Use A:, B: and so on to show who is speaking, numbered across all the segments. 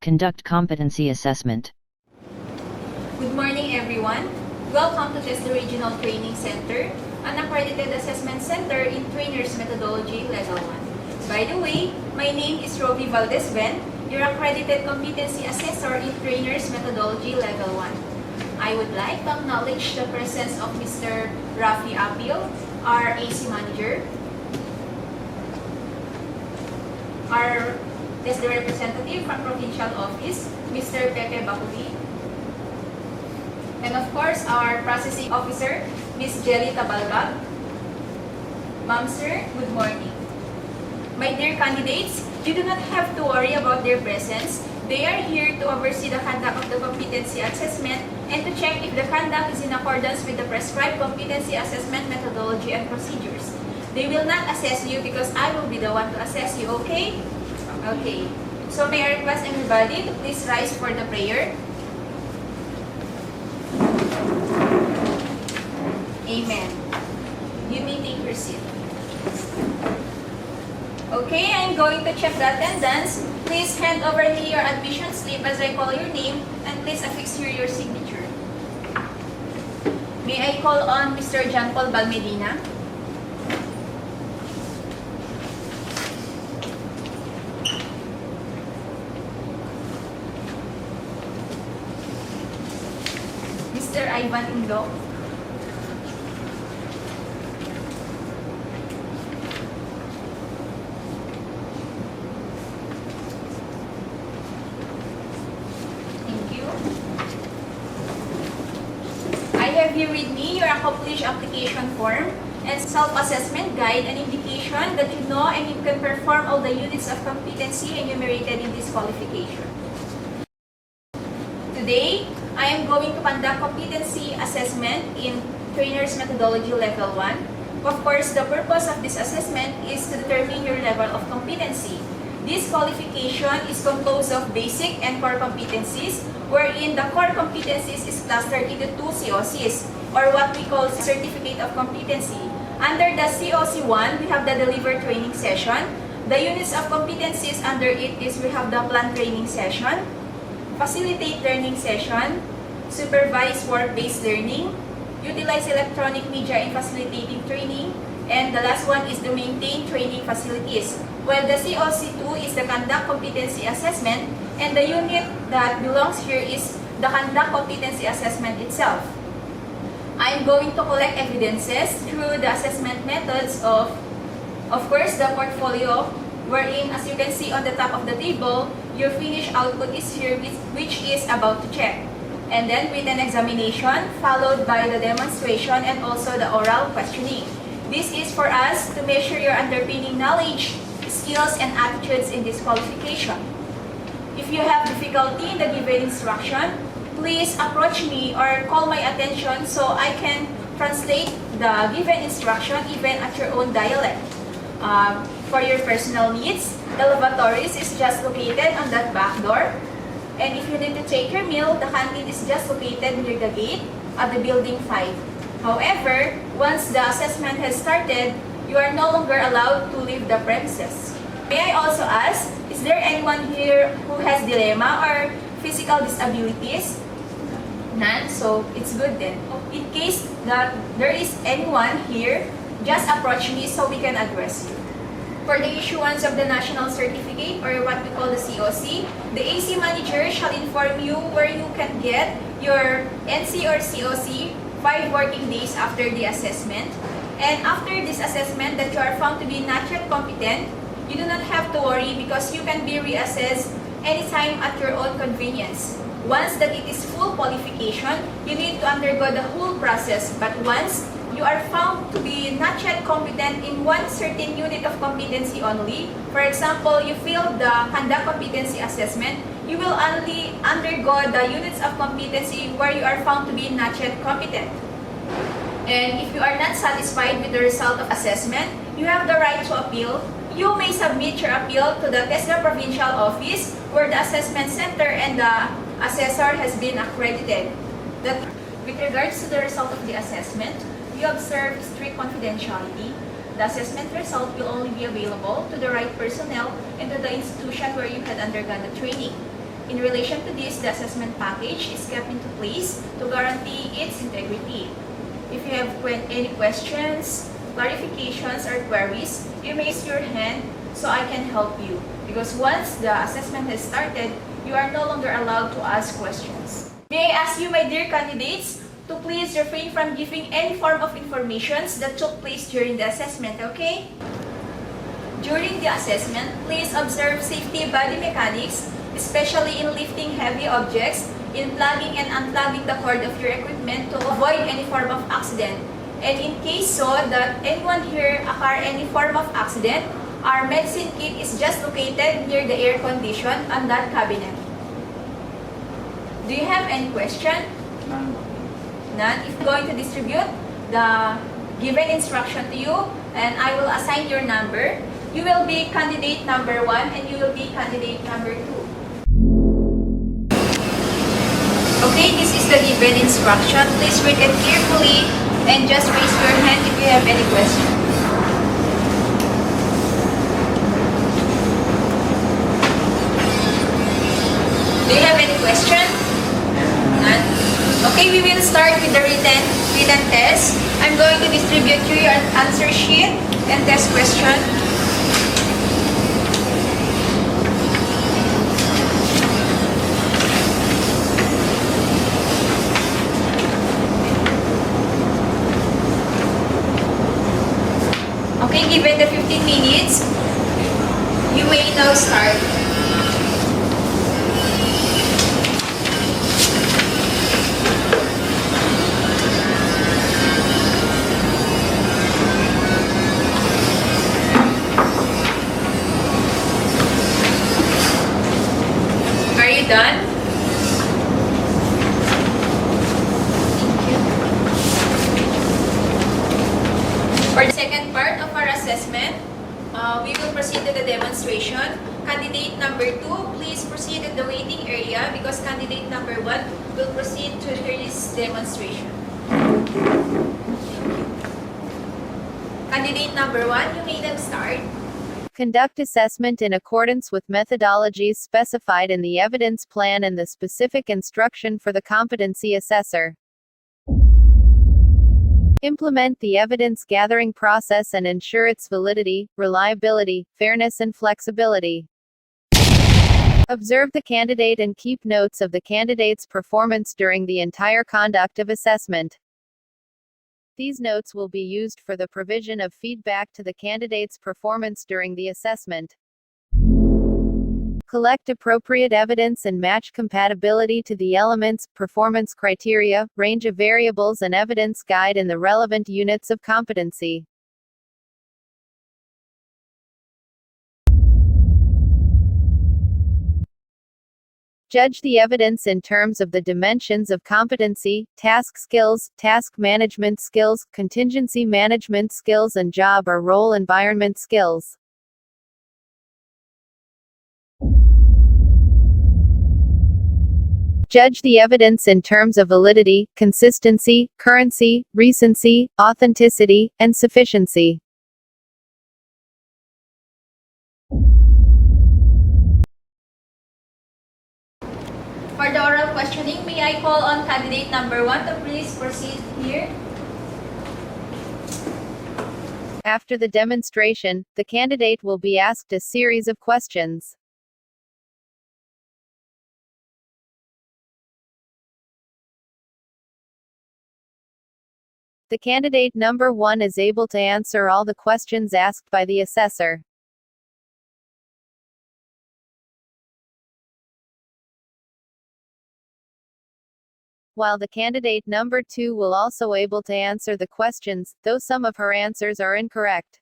A: Conduct competency assessment.
B: Good morning, everyone. Welcome to TESDA Regional Training Center, an accredited assessment center in Trainers Methodology Level 1. By the way, my name is Rovi Valdez-Ben, your accredited competency assessor in Trainers Methodology Level 1. I would like to acknowledge the presence of Mr. Rafi Apil, our AC Manager, our TESDA representative from Provincial Office, Mr. Pepe Bakuli, and of course, our processing officer, Ms. Jelly Tabalbag. Ma'am, sir, good morning. My dear candidates, you do not have to worry about their presence. They are here to oversee the conduct of the competency assessment and to check if the conduct is in accordance with the prescribed competency assessment methodology and procedures. They will not assess you because I will be the one to assess you, okay? Okay. So may I request everybody to please rise for the prayer. Amen. You may take your seat. Okay, I'm going to check the attendance. Please hand over me your admission slip as I call your name, and please affix here your signature. May I call on Mr. John Paul Balmedina? Mr. Ivan Indok? I have here with me your accomplished application form and self-assessment guide, an indication that you know and you can perform all the units of competency enumerated in this qualification. Today, I am going to conduct competency assessment in Trainers Methodology Level 1. Of course, the purpose of this assessment is to determine your level of competency. This qualification is composed of basic and core competencies, wherein the core competencies is clustered into two COCs, or what we call Certificate of Competency. Under the COC1, we have the Deliver Training Session. The units of competencies under it is we have the Plan Training Session, Facilitate Learning Session, Supervise Work-Based Learning, Utilize Electronic Media in Facilitating Training, and the last one is the Maintain Training Facilities. While the COC2 is the Conduct Competency Assessment, and the unit that belongs here is the Conduct Competency Assessment itself. I'm going to collect evidences through the assessment methods of course, the portfolio, wherein, as you can see on the top of the table, your finished output is here, which is about to check. And then written examination, followed by the demonstration and also the oral questioning. This is for us to measure your underpinning knowledge, skills, and attitudes in this qualification. If you have difficulty in the given instruction, please approach me or call my attention so I can translate the given instruction even at your own dialect. For your personal needs, the lavatories is just located on that back door. And if you need to take your meal, the canteen is just located near the gate at the building 5. However, once the assessment has started, you are no longer allowed to leave the premises. May I also ask, is there anyone here who has dilemma or physical disabilities? None, so it's good then. In case that there is anyone here, just approach me so we can address you. For the issuance of the National Certificate, or what we call the COC, the AC Manager shall inform you where you can get your NC or COC 5 working days after the assessment. And after this assessment that you are found to be not yet competent, you do not have to worry because you can be reassessed anytime at your own convenience. Once that it is full qualification, you need to undergo the whole process. But once you are found to be not yet competent in one certain unit of competency only, for example, you failed the Conduct Competency Assessment, you will only undergo the units of competency where you are found to be not yet competent. And if you are not satisfied with the result of assessment, you have the right to appeal. You may submit your appeal to the TESDA Provincial Office where the assessment center and the assessor has been accredited. With regards to the result of the assessment, we observe strict confidentiality. The assessment result will only be available to the right personnel and to the institution where you had undergone the training. In relation to this, the assessment package is kept into place to guarantee its integrity. If you have any questions, clarifications, or queries, you may raise your hand so I can help you. Because once the assessment has started, you are no longer allowed to ask questions. May I ask you, my dear candidates, to please refrain from giving any form of information that took place during the assessment, okay? During the assessment, please observe safety body mechanics, especially in lifting heavy objects, in plugging and unplugging the cord of your equipment to avoid any form of accident. And in case so that anyone here occur any form of accident, our medicine kit is just located near the air condition on that cabinet. Do you have any question? None. If you're going to distribute the given instruction to you, and I will assign your number, you will be candidate number 1 and you will be candidate number 2. Okay, this is the given instruction. Please read it carefully and just raise your hand if you have any question. Do you have any question? None? Okay, we will start with the written test. I'm going to distribute you your answer sheet and test question. Okay, given the 15 minutes, you may now start. Are you done? For the second part of our assessment, we will proceed to the demonstration. Candidate number 2, please proceed in the waiting area because candidate number 1 will proceed to this demonstration. Candidate number 1, you may now start.
C: Conduct assessment in accordance with methodologies specified in the evidence plan and the specific instruction for the competency assessor. Implement the evidence gathering process and ensure its validity, reliability, fairness and flexibility. Observe the candidate and keep notes of the candidate's performance during the entire conduct of assessment. These notes will be used for the provision of feedback to the candidate's performance during the assessment. Collect appropriate evidence and match compatibility to the elements, performance criteria, range of variables and evidence guide in the relevant units of competency. Judge the evidence in terms of the dimensions of competency, task skills, task management skills, contingency management skills and job or role environment skills. Judge the evidence in terms of validity, consistency, currency, recency, authenticity, and sufficiency.
B: For the oral questioning, may I call on candidate number 1 to please proceed here.
C: After the demonstration, the candidate will be asked a series of questions. The candidate number 1 is able to answer all the questions asked by the assessor. While the candidate number 2 will also able to answer the questions, though some of her answers are incorrect.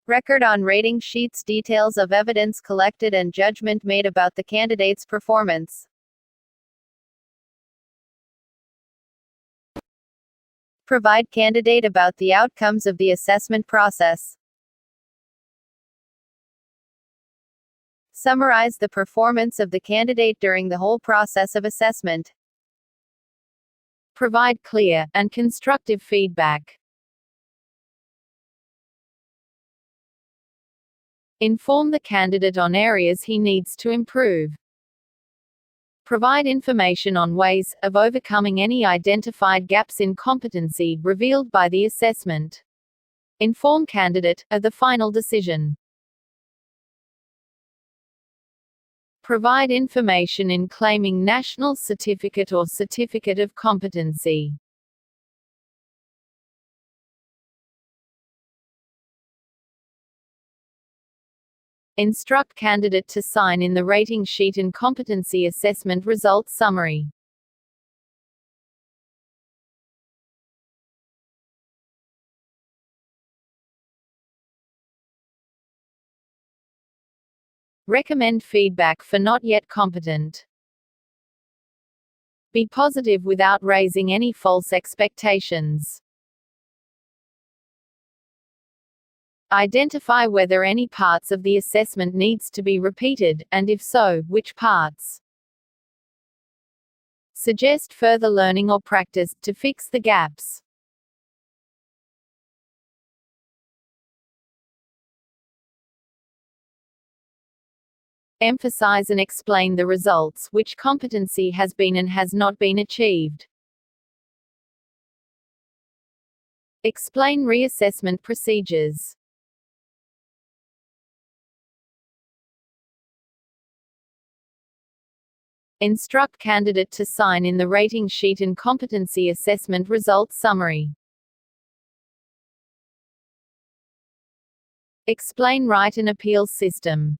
C: Record on rating sheets details of evidence collected and judgment made about the candidate's performance. Provide candidate about the outcomes of the assessment process. Summarize the performance of the candidate during the whole process of assessment. Provide clear and constructive feedback. Inform the candidate on areas he needs to improve. Provide information on ways of overcoming any identified gaps in competency revealed by the assessment. Inform candidate of the final decision. Provide information in claiming national certificate or certificate of competency. Instruct candidate to sign in the rating sheet and competency assessment results summary. Recommend feedback for not yet competent. Be positive without raising any false expectations. Identify whether any parts of the assessment needs to be repeated, and if so, which parts. Suggest further learning or practice to fix the gaps. Emphasize and explain the results, which competency has been and has not been achieved. Explain reassessment procedures. Instruct candidate to sign in the rating sheet and competency assessment results summary. Explain right and appeals system.